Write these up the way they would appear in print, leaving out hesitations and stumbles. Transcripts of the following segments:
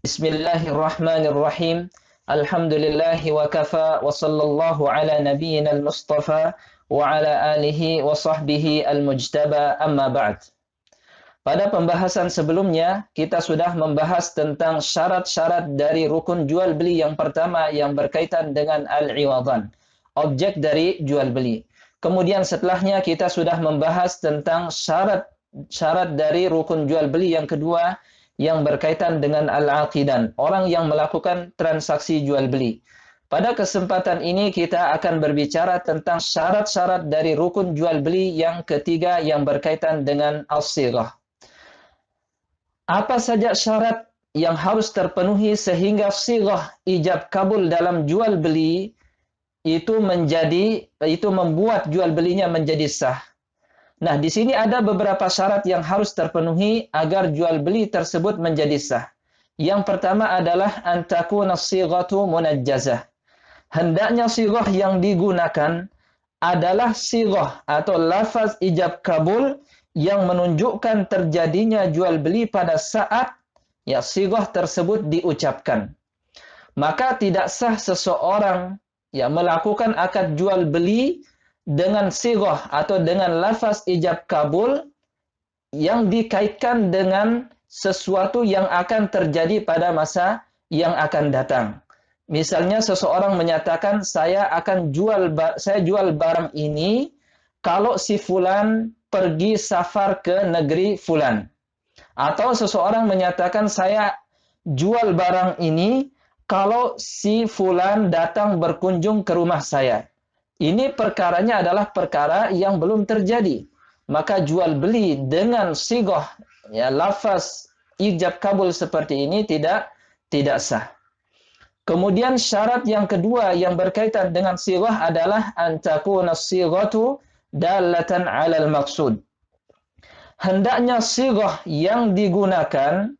Bismillahirrahmanirrahim. Alhamdulillahi wa kafa wa sallallahu ala nabiyyina al-mustafa wa ala alihi wa sahbihi al-mujtaba amma ba'd. Pada pembahasan sebelumnya, kita sudah membahas tentang syarat-syarat dari rukun jual beli yang pertama yang berkaitan dengan al-iwadan, objek dari jual beli. Kemudian setelahnya kita sudah membahas tentang syarat dari rukun jual beli yang kedua yang berkaitan dengan al-aqidan, orang yang melakukan transaksi jual beli. Pada kesempatan ini kita akan berbicara tentang syarat-syarat dari rukun jual beli yang ketiga yang berkaitan dengan as-sighah. Apa saja syarat yang harus terpenuhi sehingga sighah ijab kabul dalam jual beli itu membuat jual belinya menjadi sah. Nah, di sini ada beberapa syarat yang harus terpenuhi agar jual beli tersebut menjadi sah. Yang pertama adalah an takuna sighatu munajjazah. Hendaknya sighah yang digunakan adalah sighah atau lafaz ijab kabul yang menunjukkan terjadinya jual beli pada saat sighah tersebut diucapkan. Maka tidak sah seseorang melakukan akad jual beli dengan sighah atau dengan lafaz ijab kabul yang dikaitkan dengan sesuatu yang akan terjadi pada masa yang akan datang. Misalnya seseorang menyatakan saya jual barang ini kalau si fulan pergi safar ke negeri fulan. Atau seseorang menyatakan saya jual barang ini kalau si fulan datang berkunjung ke rumah saya. Ini perkaranya adalah perkara yang belum terjadi. Maka jual beli dengan sighah lafaz ijab kabul seperti ini tidak sah. Kemudian syarat yang kedua yang berkaitan dengan sighah adalah an takuna sighatu dalatan 'alal maqsud. Hendaknya sighah yang digunakan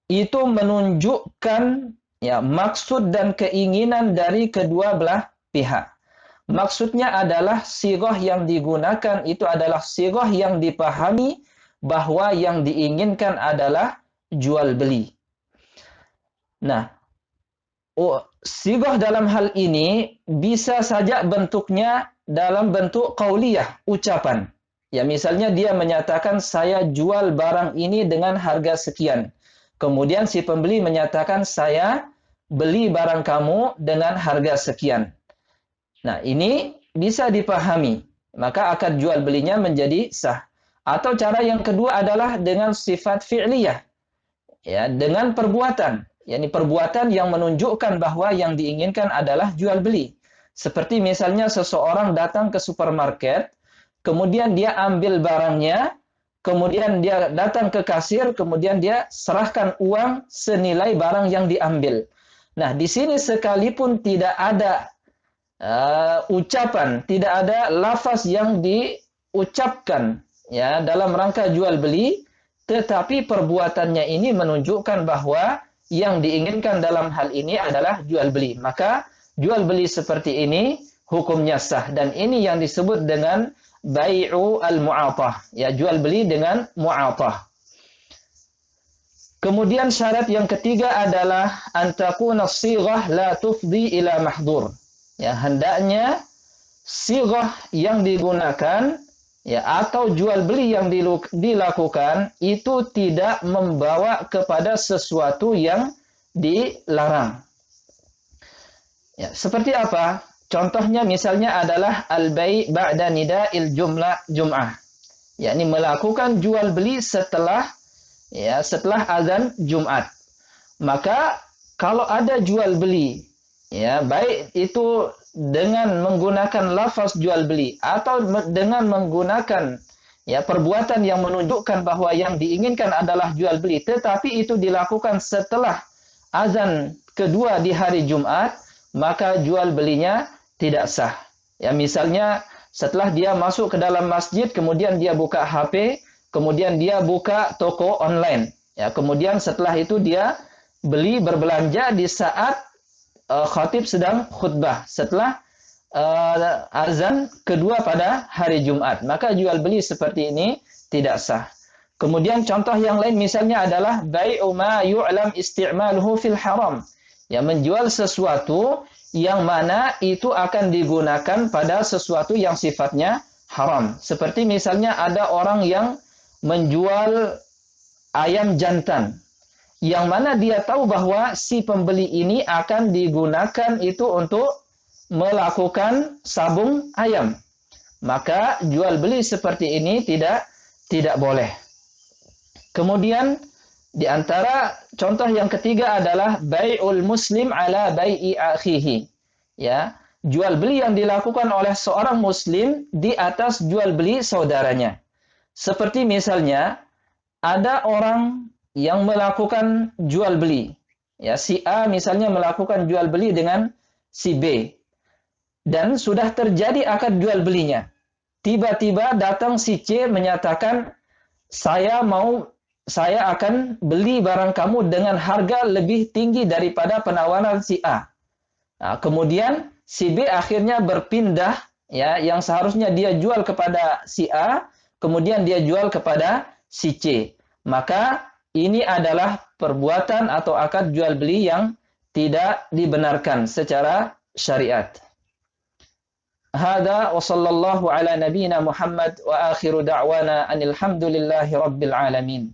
itu menunjukkan maksud dan keinginan dari kedua belah pihak. Maksudnya adalah sighah yang digunakan itu adalah sighah yang dipahami bahwa yang diinginkan adalah jual beli. Nah, sighah dalam hal ini bisa saja bentuknya dalam bentuk qauliyah, ucapan. Ya, misalnya dia menyatakan saya jual barang ini dengan harga sekian. Kemudian si pembeli menyatakan saya beli barang kamu dengan harga sekian. Nah, ini bisa dipahami. Maka akad jual belinya menjadi sah. Atau cara yang kedua adalah dengan sifat fi'liyah. Ya, dengan perbuatan. yakni perbuatan yang menunjukkan bahwa yang diinginkan adalah jual beli. Seperti misalnya seseorang datang ke supermarket, kemudian dia ambil barangnya, kemudian dia datang ke kasir, kemudian dia serahkan uang senilai barang yang diambil. Nah, di sini sekalipun tidak ada ucapan, tidak ada lafaz yang diucapkan dalam rangka jual beli, tetapi perbuatannya ini menunjukkan bahwa yang diinginkan dalam hal ini adalah jual beli. Maka jual beli seperti ini hukumnya sah, dan ini yang disebut dengan bai'u al-mu'atah, jual beli dengan mu'atah. Kemudian syarat yang ketiga adalah an takuna sighah la tufdi ila mahdur. Hendaknya sighah yang digunakan atau jual beli yang dilakukan itu tidak membawa kepada sesuatu yang dilarang. Seperti apa? Contohnya misalnya adalah al-bai' ba'da nida'il jum'ah. Yakni melakukan jual beli setelah azan Jumat. Maka kalau ada jual beli baik itu dengan menggunakan lafaz jual beli atau dengan menggunakan perbuatan yang menunjukkan bahwa yang diinginkan adalah jual beli, tetapi itu dilakukan setelah azan kedua di hari Jumat, maka jual belinya tidak sah. Misalnya setelah dia masuk ke dalam masjid, kemudian dia buka HP, kemudian dia buka toko online. Kemudian setelah itu dia berbelanja di saat khatib sedang khutbah setelah azan kedua pada hari Jumat. Maka jual beli seperti ini tidak sah. Kemudian contoh yang lain misalnya adalah bai'u ma yu'lam isti'maluhu fil haram. Ya, menjual sesuatu yang mana itu akan digunakan pada sesuatu yang sifatnya haram. Seperti misalnya ada orang yang menjual ayam jantan, yang mana dia tahu bahwa si pembeli ini akan digunakan itu untuk melakukan sabung ayam. Maka jual beli seperti ini tidak boleh. Kemudian di antara contoh yang ketiga adalah bai'ul muslim ala bai'i akhihi. Ya, jual beli yang dilakukan oleh seorang muslim di atas jual beli saudaranya. Seperti misalnya ada orang yang melakukan jual beli. Ya, si A misalnya melakukan jual beli dengan si B dan sudah terjadi akad jual belinya. Tiba-tiba datang si C menyatakan, saya akan beli barang kamu dengan harga lebih tinggi daripada penawaran si A. Nah, kemudian si B akhirnya berpindah, ya, yang seharusnya dia jual kepada si A, kemudian dia jual kepada si C. Maka ini adalah perbuatan atau akad jual beli yang tidak dibenarkan secara syariat. Hada wa sallallahu ala nabiyyina Muhammad wa akhiru da'wana anil hamdulillahi rabbil alamin.